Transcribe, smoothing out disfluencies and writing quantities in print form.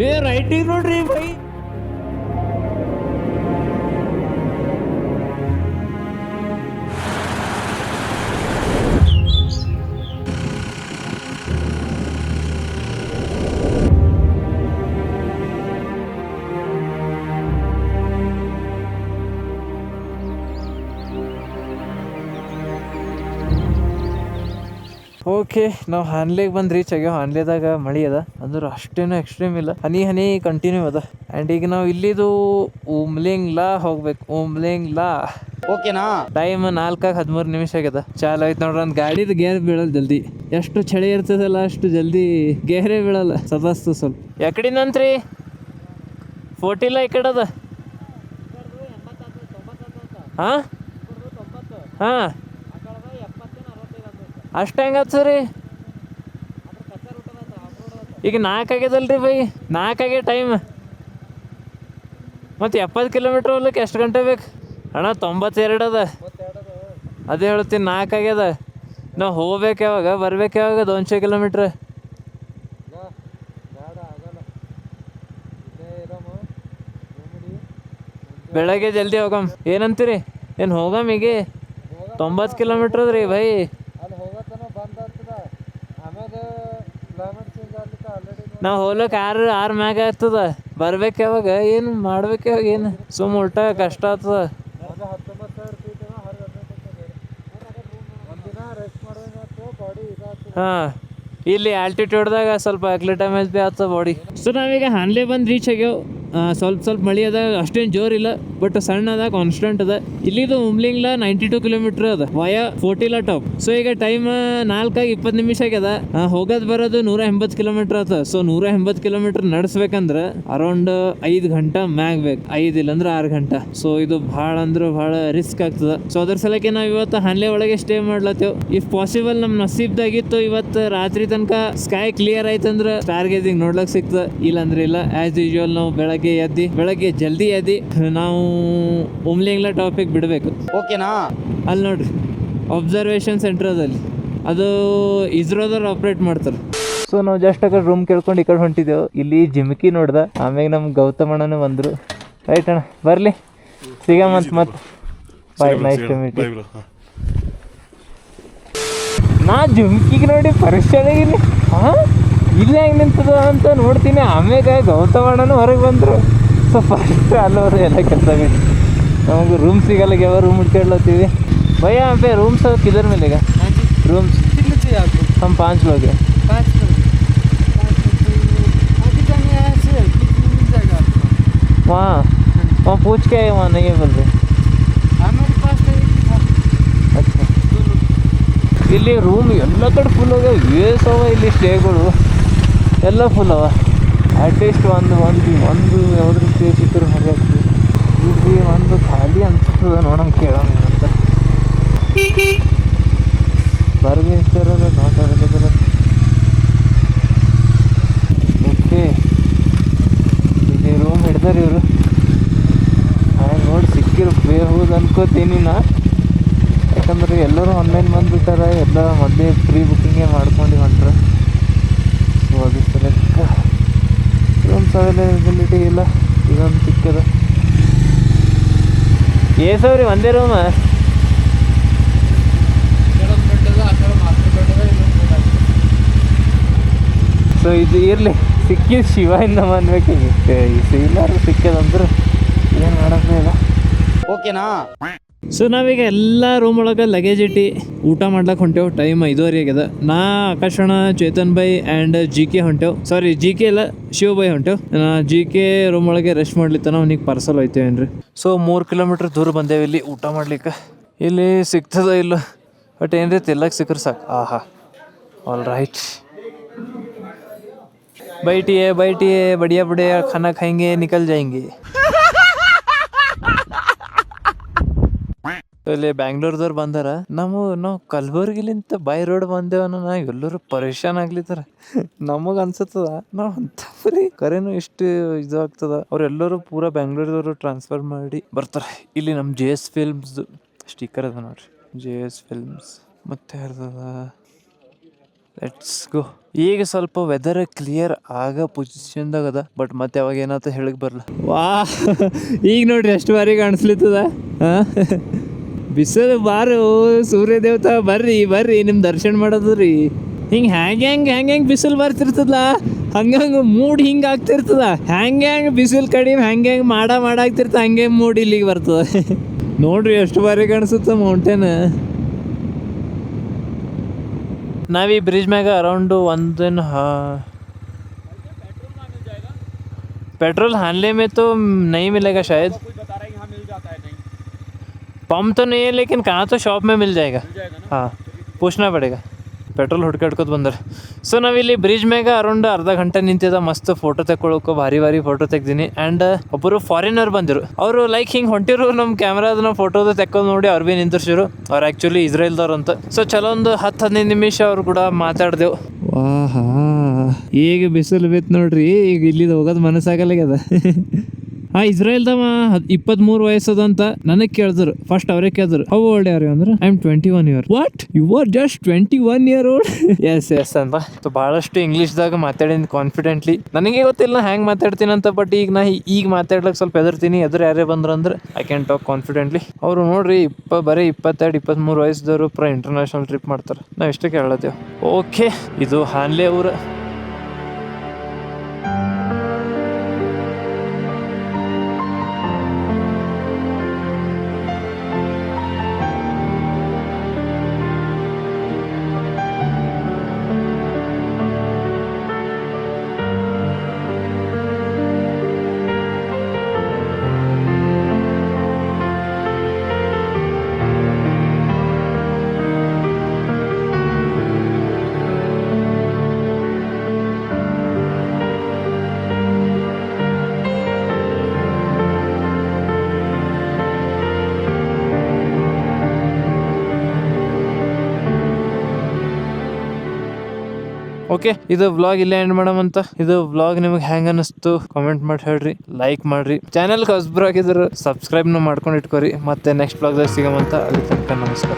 ಏ ರೈಟಿಗೆ ನೋಡ್ರಿ by. Okay, ನಾವು ಹಾನ್ಲೆಗೆ ಬಂದು ರೀಚ್ ಆಗ್ಯಾವ. ಹಾನ್ಲೆದಾಗ ಮಳೆ ಅದ ಅಂದ್ರೆ ಅಷ್ಟೇನು ಎಕ್ಸ್ಟ್ರೀಮ್ ಇಲ್ಲ, ಹನಿ ಹನಿ ಕಂಟಿನ್ಯೂ ಅದ. ಆ್ಯಂಡ್ ಈಗ ನಾವು ಇಲ್ಲಿದು ಉಮ್ಲಿಂಗ್ಲಾ ಹೋಗ್ಬೇಕು. ಉಮ್ಲಿಂಗ್ಲಾ ಓಕೆನಾ. ಟೈಮ್ 4:13 ಆಗ್ಯದ. ಚಾಲು ಆಯ್ತು ನೋಡ್ರಿ. ಒಂದು ಗಾಡಿದು ಗೇರ್ ಬೀಳಲ್ಲ ಜಲ್ದಿ. ಎಷ್ಟು ಚಳಿ ಇರ್ತದಲ್ಲ ಅಷ್ಟು ಜಲ್ದಿ ಗೇರೇ ಬೀಳಲ್ಲ, ಸದಸ್ತು ಸ್ವಲ್ಪ. ಯಾಕಡಿನಂತ್ರಿ 40 ಈ ಕಡೆ ಅದ. ಹಾಂ ಹಾಂ, ಅಷ್ಟು ಹೆಂಗೆ ಸರಿ. ಈಗ 4 ಆಗ್ಯದಲ್ರಿ ಬೈ, 4 ಆಗ್ಯದ ಟೈಮ್. ಮತ್ತು 70 ಕಿಲೋಮೀಟ್ರ್ ಹೋಗ್ಲಿಕ್ಕೆ ಎಷ್ಟು ಗಂಟೆ ಬೇಕು ಅಣ್ಣ? 92 ಅದ. ಅದೇ ಹೇಳ್ತೀನಿ, 4 ಆಗ್ಯದ. ನಾವು ಹೋಗ್ಬೇಕು ಯಾವಾಗ, ಬರ್ಬೇಕು ಯಾವಾಗ? 200 ಕಿಲೋಮೀಟ್ರ್. ಬೆಳಗ್ಗೆ ಜಲ್ದಿ ಹೋಗಮ್ ಏನಂತೀರಿ? ಏನು ಹೋಗಮ್ ಈಗ? 90 ಕಿಲೋಮೀಟ್ರ್ ಅದ್ರಿ ಬೈ. ನಾವು ಹೋಗ್ಲಿಕ್ಕೆ 6 ಮ್ಯಾಗ ಆಗ್ತದ. ಬರ್ಬೇಕು ಯಾವಾಗ? ಏನು ಮಾಡ್ಬೇಕು ಯಾವಾಗ? ಏನು ಸುಮ್ಮ ಉಲ್ಟಾ ಕಷ್ಟ ಆಗ್ತದ. ಹಾಂ, ಇಲ್ಲಿ ಆಲ್ಟಿಟ್ಯೂಡ್ದಾಗ ಸ್ವಲ್ಪ ಅಕ್ಲಿಟೈಮೇಜ್ ಭೀ ಆಗ್ತದೆ ಬಾಡಿ. ಸೊ ನಾವೀಗ ಹಾನ್ಲೆ ಬಂದು ರೀಚ್ ಆಗ್ಯಾವ. ಸ್ವಲ್ಪ ಮಳೆ ಅದ, ಅಷ್ಟೇನು ಜೋರಿಲ್ಲ, ಬಟ್ ಸಣ್ಣ ಅದ, ಕಾನ್ಸ್ಟೆಂಟ್ ಅದ. ಇಲ್ಲಿದು ಉಮ್ಲಿಂಗ್ಲಾ 92 ಕಿಲೋಮೀಟ್ರ್ ಅದ ವಯಾ 40 ಟಾಪ್. ಸೊ ಈಗ ಟೈಮ್ 4:20 ಆಗ್ಯದ. ಹೋಗೋದು ಬರೋದು 180 ಕಿಲೋಮೀಟ್ರ್ ಆತ. ಸೊ 180 ಕಿಲೋಮೀಟ್ರ್ ನಡೆಸ್ಬೇಕಂದ್ರೆ ಅರೌಂಡ್ 5 ಗಂಟೆ ಮ್ಯಾಗ್ ಬೇಕು, 5 ಇಲ್ಲಂದ್ರೆ 6 ಗಂಟೆ. ಸೊ ಇದು ಭಾಳ ಅಂದ್ರೆ ಭಾಳ ರಿಸ್ಕ್ ಆಗ್ತದ. ಸೊ ಅದ್ರ ಸಲಕ್ಕೆ ನಾವು ಇವತ್ತು ಹಾನ್ಲೆ ಒಳಗೆ ಸ್ಟೇ ಮಾಡ್ಲತ್ತೇವ್. ಇಫ್ ಪಾಸಿಬಲ್ ನಮ್ಮ ನಸೀಬ್ದಾಗಿತ್ತು ಇವತ್ತು ರಾತ್ರಿ ತನಕ ಸ್ಕೈ ಕ್ಲಿಯರ್ ಆಯ್ತಂದ್ರೆ ಸ್ಟಾರ್ ಗೇಜಿಂಗ್ ನೋಡ್ಲಕ್ ಸಿಕ್ತದ. ಇಲ್ಲಾಂದ್ರೆ ಇಲ್ಲ. ಆಸ್ ಯೂಶುವಲ್ ನಾವು ಬೆಳಗ್ಗೆ ಜಲ್ದಿ ಎದ್ದಿ ನಾವು ಉಮ್ಲಿಂಗ್ಲಾ ಟಾಪಿಕ್ ಬಿಡಬೇಕು. ಓಕೆನಾ? ಅಲ್ಲಿ ನೋಡ್ರಿ ಅಬ್ಸರ್ವೇಷನ್ ಸೆಂಟರ್ ಅದಲ್ಲಿ, ಅದು ಇಸ್ರೋದವ್ರು ಆಪ್ರೇಟ್ ಮಾಡ್ತಾರೆ. ಸೊ ನಾವು ಜಸ್ಟ್ ಆ ಕಡೆ ರೂಮ್ ಕೇಳ್ಕೊಂಡು ಈ ಕಡೆ ಹೊಂಟಿದ್ದೆವು. ಇಲ್ಲಿ ಜಿಮ್ಕಿ ನೋಡ್ದ, ಆಮ್ಯಾಗ ನಮ್ಮ ಗೌತಮ್ ಅಣ್ಣನೂ ಬಂದರು. ರೈಟ್ ಅಣ್ಣ, ಬರಲಿ ಸಿಗಮಂತ ಮತ್ತೆ. ಬಾಯ್, ನೈಸ್ ಟು ಮೀಟ್ ಯು. ನಾ ಜಿಮ್ಕಿಗೆ ನೋಡಿ ಪರೀಕ್ಷೆಗಿನಿ. ಹಾಂ, ಇಲ್ಲ ಹೆಂಗೆ ನಿಂತದ ಅಂತ ನೋಡ್ತೀನಿ. ಆಮ್ಯಾಗ ಗೌತಮಣ್ಣನೂ ಹೊರಗೆ ಬಂದರು. ಸೊ ಫಸ್ಟ್ ಅಲ್ಲವರು ಎಲ್ಲ ಕೆಲಸ ಬಿಟ್ಟು ನಮಗೆ ರೂಮ್ ಸಿಗಲ್ಲ. ರೂಮ್ ಹುಡ್ಕಾಡ್ಲತ್ತೀವಿ ಭಯ್ಯ. पे रूम सब किधर मिलेगा? रूम्स कितने चाहिए आपको? हम 5 लोग हैं. 5 लोग वहाँ पूछ के आए, वहाँ नहीं है बोल रहे. मेरे पास अच्छा, ಇಲ್ಲಿ ರೂಮ್ ಎಲ್ಲ ಕಡೆ ಫುಲ್ ಅವ. ಏಸವ ಇಲ್ಲಿ ಸ್ಟೇಗಳು ಎಲ್ಲ ಫುಲ್ ಅವ. ಅಟ್ಲೀಸ್ಟ್ ಒಂದು ಯಾವ್ದ್ರ ಸ್ಟೇ ಸಿಕ್ಕರು ಹಾಗಾಗ್ತದೆ. ಇಲ್ಲಿ ಒಂದು ಖಾಲಿ ಅನ್ಸ್ತದ. ನೋಡೋಣ, ಕೇಳೋಣ ಅಂತ. ಬರ್ಬೇಕಿರೋದ ನಾಟ್ ಅವೈಲೇಬಲ್. ಓಕೆ, ಇಲ್ಲಿ ರೂಮ್ ಹಿಡ್ದಾರೆ ಇವರು. ಹಾಗೆ ನೋಡಿ ಸಿಕ್ಕಿರ್ಬಹುದು ಅನ್ಕೋತೀನಿ ನಾ. ಯಾಕಂದ್ರೆ ಎಲ್ಲರೂ ಆನ್ಲೈನ್ ಬಂದುಬಿಟ್ಟಾರ, ಎಲ್ಲ ಮೊದಲೇ ಪ್ರೀ ಬುಕ್ಕಿಂಗೇ ಮಾಡ್ಕೊಂಡು ಹೊಂಟ್ರ. ಸೊ ಅದು ಸಲಕ್ಕೆ ರೂಮ್ಸ್ ಅವೈಲೇಬಿಲಿಟಿ ಇಲ್ಲ. ಇದೊಂದು ಸಿಕ್ಕದ. ಏಸವ್ರಿ ಒಂದೇ ರೂಮ? ಸೊ ಇದು ಇರಲಿ, ಸಿಕ್ಕಿದ ಶಿವಯಿಂದ ಅನ್ಬೇಕು. ಈಗ ಸಿಗ್ಲಾರು ಸಿಕ್ಕದಂದ್ರೆ ಏನು ಮಾಡೋದೇ ಇಲ್ಲ. ಓಕೆನಾ? ಸೊ ನಾವೀಗ ಎಲ್ಲ ರೂಮ್ ಒಳಗೆ ಲಗೇಜ್ ಇಟ್ಟು ಊಟ ಮಾಡ್ಲಕ್ಕೆ ಹೊಂಟೇವು. ಟೈಮ್ 5:30 ಆಗ್ಯದ. ನಾ ಆಕಾಶಣ, ಚೇತನ್ ಬೈ ಆ್ಯಂಡ್ GK ಹೊಂಟೇವು. ಸಾರಿ, GK ಇಲ್ಲ, ಶಿವ ಬೈ ಹೊಂಟೇವು. GK ರೂಮ್ ಒಳಗೆ ರೆಸ್ಟ್ ಮಾಡ್ಲಿತ್ತಾನ. ಅವನಿಗೆ ಪಾರ್ಸಲ್ ಹೋಯ್ತೇವೇನ್ರಿ. ಸೊ 3 ಕಿಲೋಮೀಟ್ರ್ ದೂರ ಬಂದೇವೆ ಇಲ್ಲಿ ಊಟ ಮಾಡ್ಲಿಕ್ಕೆ. ಇಲ್ಲಿ ಸಿಗ್ತದ ಇಲ್ಲ, ಬಟ್ ಏನ್ರಿ ತಿಲ್ಲಕ್ಕೆ ಸಿಕ್ಕರೆ ಸಾಕು. ಆಹಾ, ಆಲ್ ರೈಟ್. बैठिए बढ़िया बढ़िया खाना खाएंगे, निकल जाएंगे. ಇಲ್ಲಿ ಬ್ಯಾಂಗ್ಳೂರ್ದವ್ರು ಬಂದಾರ. ನಾವು ಕಲಬುರ್ಗಿಲಿಂತ ಬೈ ರೋಡ್ ಬಂದೇವನ. ಎಲ್ಲರೂ ಪರೇಶಾನ್ ಆಗ್ಲಿತ್ತಾರ. ನಮಗ್ ಅನ್ಸತ್ತದ ನಾವು ಅಂತ ಬರೀ ಕರೆನು ಇಷ್ಟು ಇದಾಗ್ತದ. ಅವ್ರೆಲ್ಲರೂ ಪೂರಾ ಬ್ಯಾಂಗ್ಳೂರ್ದವ್ರು ಟ್ರಾನ್ಸ್ಫರ್ ಮಾಡಿ ಬರ್ತಾರೆ. ಇಲ್ಲಿ ನಮ್ಮ JS ಫಿಲ್ಮ್ಸ್ ಸ್ಟಿಕ್ಕರ್ ಅದ ನೋಡ್ರಿ, JS ಫಿಲ್ಮ್ಸ್. ಮತ್ತೆ ಯಾರ್ದದ ಲೆಟ್ಸ್ ಗೋ. ಈಗ ಸ್ವಲ್ಪ ವೆದರ್ ಕ್ಲಿಯರ್ ಆಗ ಪೊಸಿಷನ್ದಾಗ ಅದ, ಬಟ್ ಮತ್ತೆ ಅವಾಗ ಏನಾಯ್ತು ಹೇಳಕ್ ಬರಲ್ಲ. ವಾ ಈಗ ನೋಡ್ರಿ ಎಷ್ಟು ಬಾರಿ ಕಾಣಿಸ್ಲಿತ್ತದ. ಬಿಸಿಲು ಬಾರು ಸೂರ್ಯ ದೇವತಾ ಬರ್ರಿ ಬರ್ರಿ ನಿಮ್ಮ ದರ್ಶನ ಮಾಡೋದ್ರಿ. ಹಿಂಗೆ ಹೆಂಗೆ ಬಿಸಿಲು ಬರ್ತಿರ್ತದಲ್ಲ, ಹಂಗೆ ಮೂಡ್ ಹಿಂಗೆ ಆಗ್ತಿರ್ತದ. ಹೆಂಗೆ ಬಿಸಿಲು ಕಡಿಮೆ ಹೆಂಗೆ ಮಾಡಾಗ್ತಿರ್ತ, ಹಂಗೆ ಮೂಡ್ ಇಲ್ಲಿಗೆ ಬರ್ತದ. ನೋಡ್ರಿ ಎಷ್ಟು ಬಾರಿ ಕಾಣಿಸುತ್ತ ಮೌಂಟೇನ್. ನಾವ್ ಈ ಬ್ರಿಡ್ಜ್ ಮ್ಯಾಗ ಅರೌಂಡ್ पेट्रोल हानले में तो नहीं मिलेगा शायद. पंप तो नहीं है, लेकिन कहाँ तो शॉप में मिल जाएगा. हाँ पूछना पड़ेगा. ಪೆಟ್ರೋಲ್ ಹುಡ್ಕಾಡ್ಕೊತ ಬಂದ್ರೆ. ಸೊ ನಾವಿಲ್ಲಿ ಬ್ರಿಡ್ಜ್ ಮ್ಯಾಗ ಅರೌಂಡ್ ಅರ್ಧ ಗಂಟೆ ನಿಂತಿದ್ದ, ಮಸ್ತ್ ಫೋಟೋ ತೆಕ್ಕೊಳಕ್ಕೆ ಭಾರಿ ಫೋಟೋ ತೆಗ್ದೀನಿ. ಆ್ಯಂಡ್ ಒಬ್ಬರು ಫಾರಿನರ್ ಬಂದಿರು, ಅವರು ಲೈಕ್ ಹಿಂಗೆ ಹೊಂಟಿರು ನಮ್ಮ ಕ್ಯಾಮ್ರಾದ ಫೋಟೋದ ತೆಕ್ಕೋದು ನೋಡಿ ಅವ್ರು ಭೀ ನಿಂತಿರ್ಸಿರು. ಅವ್ರು ಆ್ಯಕ್ಚುಲಿ ಇಸ್ರೇಲ್ದವ್ರು ಅಂತ. ಸೊ ಚಲೋ ಒಂದು 10-15 ನಿಮಿಷ ಅವ್ರು ಕೂಡ ಮಾತಾಡ್ದೆವು. ವಾಹಾ ಈಗ ಬಿಸಿಲು ಬಿತ್ತು ನೋಡ್ರಿ, ಈಗ ಇಲ್ಲಿದು ಹೋಗೋದು ಮನಸ್ಸಾಗಲ್ಲಾಗ್ಯದ. ಇಸ್ರೇಲ್ದವ 23 ವಯಸ್ಸದಂತ ನನಗೆ ಕೇಳಿದ್ರು. ಫಸ್ಟ್ ಅವರೇ ಕೇಳಿದ್ರು, ಹೌ ಓಲ್ಡ್ ಆರ್ ಯು ಅಂದ್ರೆ I am 21 year. What, you are just 21 year old? Yes ಅಂತ. ಸೊ ಭಾಳಷ್ಟು ಇಂಗ್ಲೀಷ್ದಾಗ ಮಾತಾಡಿನ ಕಾನ್ಫಿಡೆಂಟ್ಲಿ. ನನಗೆ ಗೊತ್ತಿಲ್ಲ ಹ್ಯಾಂಗೆ ಮಾತಾಡ್ತೀನಿ ಅಂತ, ಬಟ್ ಈಗ ಮಾತಾಡ್ಲಿಕ್ಕೆ ಸ್ವಲ್ಪ ಎದುರ್ತೀನಿ. ಯಾರೇ ಬಂದ್ರಂದ್ರೆ ಐ ಕ್ಯಾನ್ ಟಾಕ್ ಕಾನ್ಫಿಡೆಂಟ್ಲಿ. ಅವರು ನೋಡ್ರಿ ಬರೀ 22-23 ವಯಸ್ಸದವರು ಇಂಟರ್ನ್ಯಾಷನಲ್ ಟ್ರಿಪ್ ಮಾಡ್ತಾರೆ. ನಾವು ಇಷ್ಟೇ ಕೇಳತ್ತೇವೆ. ಓಕೆ, ಇದು ಹಾನ್ಲೆ ಊರ. ಓಕೆ, ಇದು ವ್ಲಾಗ್ ಇಲ್ಲೇ ಎಂಡ್ ಮಾಡಮಂತ. ಇದು ವ್ಲಾಗ್ ನಿಮಗೆ ಹೆಂಗೆ ಅನ್ನಿಸ್ತು ಕಾಮೆಂಟ್ ಮಾಡಿ ಹೇಳ್ರಿ, ಲೈಕ್ ಮಾಡ್ರಿ. ಚಾನಲ್ಗೆ ಹೊಸಬ್ರಾಗಿದ್ರು ಸಬ್ಸ್ಕ್ರೈಬ್ನ ಮಾಡ್ಕೊಂಡು ಇಟ್ಕೋರಿ. ಮತ್ತೆ ನೆಕ್ಸ್ಟ್ ವ್ಲಾಗ್ದಾಗ ಸಿಗಮಂತ. ಅಲ್ಲಿ ತನಕ ನಮಸ್ಕಾರ.